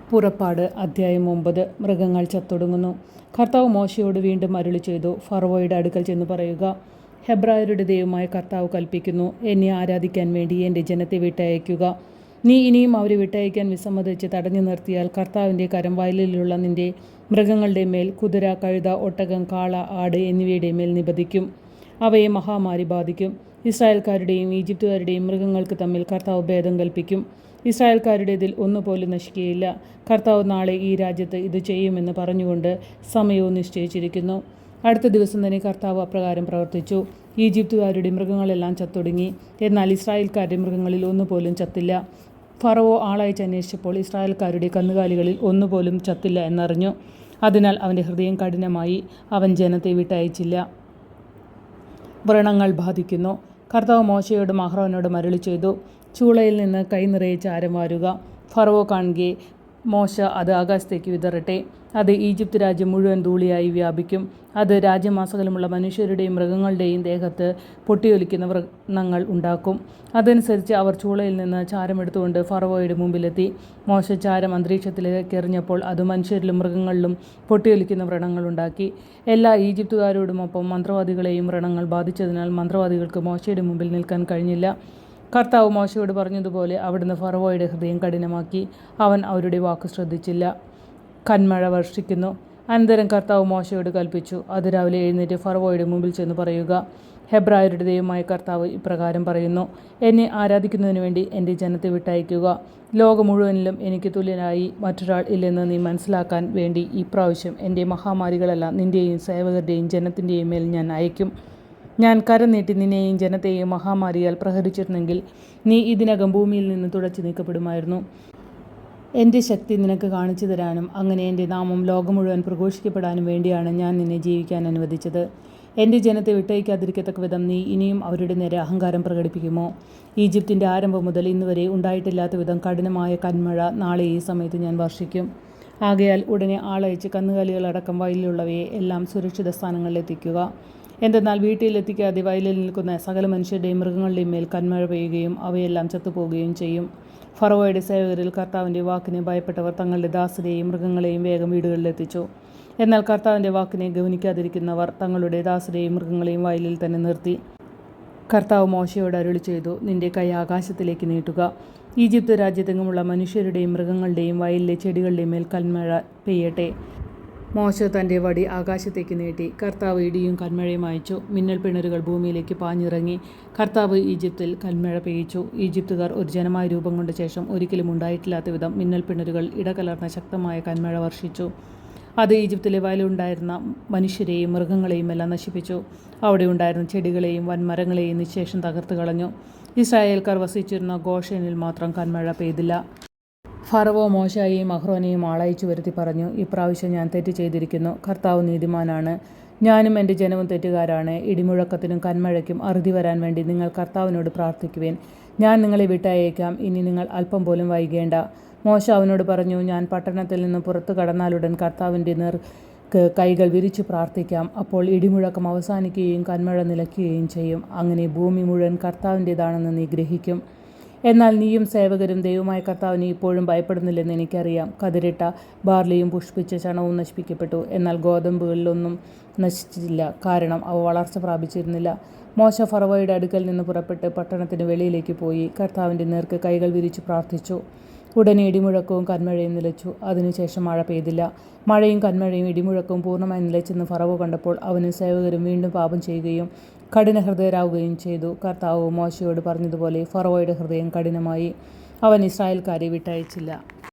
പുറപ്പാട് അധ്യായം 9. മൃഗങ്ങൾ ചത്തൊടുങ്ങുന്നു. കർത്താവ് മോശയോട് വീണ്ടും അരുളി ചെയ്തു, ഫറവോയുടെ അടുക്കൽ ചെന്ന് പറയുക, ഹെബ്രായരുടെ ദൈവമായ കർത്താവ് കൽപ്പിക്കുന്നു, എന്നെ ആരാധിക്കാൻ വേണ്ടി എൻ്റെ ജനത്തെ വിട്ടയക്കുക. നീ ഇനിയും അവരെ വിട്ടയക്കാൻ വിസമ്മതിച്ച് തടഞ്ഞു നിർത്തിയാൽ കർത്താവിൻ്റെ കരം വയലിലുള്ള നിൻ്റെ മൃഗങ്ങളുടെ മേൽ, കുതിര, കഴുത, ഒട്ടകം, കാള, ആട് എന്നിവയുടെ മേൽ നിബദിക്കും. അവയെ മഹാമാരി ബാധിക്കും. ഇസ്രായേൽക്കാരുടെയും ഈജിപ്തുകാരുടെയും മൃഗങ്ങൾക്ക് തമ്മിൽ കർത്താവ് ഭേദം കൽപ്പിക്കും. ഇസ്രായേൽക്കാരുടേതിൽ ഒന്നുപോലും നശിക്കുകയില്ല. കർത്താവ് നാളെ ഈ രാജ്യത്ത് ഇത് ചെയ്യുമെന്ന് പറഞ്ഞുകൊണ്ട് സമയവും നിശ്ചയിച്ചിരിക്കുന്നു. അടുത്ത ദിവസം തന്നെ കർത്താവ് അപ്രകാരം പ്രവർത്തിച്ചു. ഈജിപ്തുകാരുടെ മൃഗങ്ങളെല്ലാം ചത്തൊടുങ്ങി. എന്നാൽ ഇസ്രായേൽക്കാരുടെ മൃഗങ്ങളിൽ ഒന്നുപോലും ചത്തില്ല. ഫറവോ ആളയച്ച് അന്വേഷിച്ചപ്പോൾ ഇസ്രായേൽക്കാരുടെ കന്നുകാലികളിൽ ഒന്നുപോലും ചത്തില്ല എന്നറിഞ്ഞു. അതിനാൽ അവൻ്റെ ഹൃദയം കഠിനമായി. അവൻ ജനത്തെ വിട്ടയച്ചില്ല. വ്രണങ്ങൾ ബാധിക്കുന്നു. കർത്താവ് മോശയോടും അഹ്റോനോടും അരുളി ചെയ്തു, ചൂളയിൽ നിന്ന് കൈ നിറയെ ചാരം വാരുക. ഫറവോ കാണുകെ മോശ അത് ആകാശത്തേക്ക് വിതറട്ടെ. അത് ഈജിപ്ത് രാജ്യം മുഴുവൻ ധൂളിയായി വ്യാപിക്കും. അത് രാജ്യമാസകലമുള്ള മനുഷ്യരുടെയും മൃഗങ്ങളുടെയും ദേഹത്ത് പൊട്ടിയൊലിക്കുന്ന വ്രണങ്ങൾ ഉണ്ടാക്കും. അതനുസരിച്ച് അവർ ചൂളയിൽ നിന്ന് ചാരമെടുത്തുകൊണ്ട് ഫറവോയുടെ മുമ്പിലെത്തി. മോശ ചാരം അന്തരീക്ഷത്തിലേക്ക് എറിഞ്ഞപ്പോൾ അത് മനുഷ്യരിലും മൃഗങ്ങളിലും പൊട്ടിയൊലിക്കുന്ന വ്രണങ്ങളുണ്ടാക്കി. എല്ലാ ഈജിപ്തുകാരോടുമൊപ്പം മന്ത്രവാദികളെയും വ്രണങ്ങൾ ബാധിച്ചതിനാൽ മന്ത്രവാദികൾക്ക് മോശയുടെ മുമ്പിൽ നിൽക്കാൻ കഴിഞ്ഞില്ല. കർത്താവ് മോശയോട് പറഞ്ഞതുപോലെ അവിടുന്ന് ഫറവോയുടെ ഹൃദയം കഠിനമാക്കി. അവൻ അവരുടെ വാക്ക് ശ്രദ്ധിച്ചില്ല. കന്മഴ വർഷിക്കുന്നു. അനന്തരം കർത്താവ് മോശയോട് കൽപ്പിച്ചു, അതിരാവിലെ എഴുന്നേറ്റ് ഫറവോയുടെ മുമ്പിൽ ചെന്ന് പറയുക, ഹെബ്രായരുടെ ദൈവമായ കർത്താവ് ഇപ്രകാരം പറയുന്നു, എന്നെ ആരാധിക്കുന്നതിന് വേണ്ടി എൻ്റെ ജനത്തെ വിട്ടയക്കുക. ലോകം മുഴുവനിലും എനിക്ക് തുല്യനായി മറ്റൊരാൾ ഇല്ലെന്ന് നീ മനസ്സിലാക്കാൻ വേണ്ടി ഇപ്രാവശ്യം എൻ്റെ മഹാമാരികളെല്ലാം നിൻ്റെയും സേവകരുടെയും ജനത്തിൻ്റെയും മേൽ ഞാൻ അയക്കും. ഞാൻ കരം നീട്ടി നിന്നെയും ജനത്തെയും മഹാമാരിയാൽ പ്രഹരിച്ചിരുന്നെങ്കിൽ നീ ഇതിനകം ഭൂമിയിൽ നിന്ന് തുടച്ചു നീക്കപ്പെടുമായിരുന്നു. എൻ്റെ ശക്തി നിനക്ക് കാണിച്ചു തരാനും അങ്ങനെ എൻ്റെ നാമം ലോകം മുഴുവൻ പ്രഘോഷിക്കപ്പെടാനും വേണ്ടിയാണ് ഞാൻ നിന്നെ ജീവിക്കാൻ അനുവദിച്ചത്. എൻ്റെ ജനത്തെ വിട്ടയക്കാതിരിക്കത്തക്ക വിധം നീ ഇനിയും അവരുടെ നേരെ അഹങ്കാരം പ്രകടിപ്പിക്കുമോ? ഈജിപ്തിൻ്റെ ആരംഭം മുതൽ ഇന്നുവരെ ഉണ്ടായിട്ടില്ലാത്ത വിധം കഠിനമായ കന്മഴ നാളെ ഈ സമയത്ത് ഞാൻ വർഷിക്കും. ആകയാൽ ഉടനെ ആളയച്ച് കന്നുകാലികളടക്കം വയലിലുള്ളവയെ എല്ലാം സുരക്ഷിത സ്ഥാനങ്ങളിലെത്തിക്കുക. എന്തെന്നാൽ വീട്ടിലെത്തിക്കാതെ വയലിൽ നിൽക്കുന്ന സകല മനുഷ്യരുടെയും മൃഗങ്ങളുടെയും മേൽ കന്മഴ പെയ്യുകയും അവയെല്ലാം ചത്തുപോകുകയും ചെയ്യും. ഫറവോയുടെ സേവകരിൽ കർത്താവിൻ്റെ വാക്കിനെ ഭയപ്പെട്ടവർ തങ്ങളുടെ ദാസരെയും മൃഗങ്ങളെയും വേഗം വീടുകളിലെത്തിച്ചു. എന്നാൽ കർത്താവിൻ്റെ വാക്കിനെ ഗൗനിക്കാതിരിക്കുന്നവർ തങ്ങളുടെ ദാസരെയും മൃഗങ്ങളെയും വയലിൽ തന്നെ നിർത്തി. കർത്താവ് മോശയോട് അരുളി ചെയ്തു, നിന്റെ കൈ ആകാശത്തിലേക്ക് നീട്ടുക. ഈജിപ്ത് രാജ്യത്തെങ്ങുമുള്ള മനുഷ്യരുടെയും മൃഗങ്ങളുടെയും വയലിലെ ചെടികളുടെയും മേൽ കന്മഴ പെയ്യട്ടെ. മോശ തൻ്റെ വടി ആകാശത്തേക്ക് നീട്ടി. കർത്താവ് ഇടിയും കന്മഴയും അയച്ചു. മിന്നൽ പിണരുകൾ ഭൂമിയിലേക്ക് പാഞ്ഞിറങ്ങി. കർത്താവ് ഈജിപ്തിൽ കന്മഴ പെയ്യിച്ചു. ഈജിപ്തുകാർ ഒരു ജനമായി രൂപം കൊണ്ട ശേഷം ഒരിക്കലും ഉണ്ടായിട്ടില്ലാത്ത വിധം മിന്നൽ പിണരുകൾ ഇടകലർന്ന ശക്തമായ കന്മഴ വർഷിച്ചു. അത് ഈജിപ്തിലെ വയലുണ്ടായിരുന്ന മനുഷ്യരെയും മൃഗങ്ങളെയും എല്ലാം നശിപ്പിച്ചു. അവിടെ ഉണ്ടായിരുന്ന ചെടികളെയും വൻമരങ്ങളെയും നിശേഷം തകർത്ത് കളഞ്ഞു. ഇസ്രായേൽക്കാർ വസിച്ചിരുന്ന ഗോഷനിൽ മാത്രം കന്മഴ പെയ്തില്ല. ഫറവോ മോശയെയും അഹ്റോനെയും ആളയച്ചു വരുത്തി പറഞ്ഞു, ഇപ്രാവശ്യം ഞാൻ തെറ്റ് ചെയ്തിരിക്കുന്നു. കർത്താവ് നീതിമാനാണ്, ഞാനും എൻ്റെ ജനവും തെറ്റുകാരാണ്. ഇടിമുഴക്കത്തിനും കന്മഴയ്ക്കും അറുതി വരാൻ വേണ്ടി നിങ്ങൾ കർത്താവിനോട് പ്രാർത്ഥിക്കുവേൻ. ഞാൻ നിങ്ങളെ വിട്ടയക്കാം. ഇനി നിങ്ങൾ അല്പം പോലും വൈകേണ്ട. മോശ അവനോട് പറഞ്ഞു, ഞാൻ പട്ടണത്തിൽ നിന്ന് പുറത്തു കടന്നാലുടൻ കർത്താവിൻ്റെ നേർക്ക് കൈകൾ വിരിച്ചു പ്രാർത്ഥിക്കാം. അപ്പോൾ ഇടിമുഴക്കം അവസാനിക്കുകയും കന്മഴ നിലയ്ക്കുകയും ചെയ്യും. അങ്ങനെ ഭൂമി മുഴുവൻ കർത്താവിൻ്റേതാണെന്ന് നീ ഗ്രഹിക്കും. എന്നാൽ നീയും സേവകരും ദൈവമായ കർത്താവിനെ ഇപ്പോഴും ഭയപ്പെടുന്നില്ലെന്ന് എനിക്കറിയാം. കതിരിട്ട ബാർലിയും പുഷ്പിച്ച ചണവും നശിപ്പിക്കപ്പെട്ടു, എന്നാൽ ഗോതമ്പുകളിലൊന്നും നശിച്ചില്ല, കാരണം അവ വളർച്ച പ്രാപിച്ചിരുന്നില്ല. മോശ ഫറവോയുടെ അടുക്കൽ നിന്ന് പുറപ്പെട്ട് പട്ടണത്തിന് വെളിയിലേക്ക് പോയി കർത്താവിൻ്റെ നേർക്ക് കൈകൾ വിരിച്ചു പ്രാർത്ഥിച്ചു. ഉടനെ ഇടിമുഴക്കവും കന്മഴയും നിലച്ചു. അതിനുശേഷം മഴ പെയ്തില്ല. മഴയും കന്മഴയും ഇടിമുഴക്കവും പൂർണ്ണമായി നിലച്ചെന്ന് ഫറവോ കണ്ടപ്പോൾ അവനും സേവകരും വീണ്ടും പാപം ചെയ്യുകയും കഠിനഹൃദയരാവുകയും ചെയ്തു. കർത്താവ് മോശയോട് പറഞ്ഞതുപോലെ ഫറവോയുടെ ഹൃദയം കഠിനമായി. അവൻ ഇസ്രായേൽക്കാരെ വിട്ടയച്ചില്ല.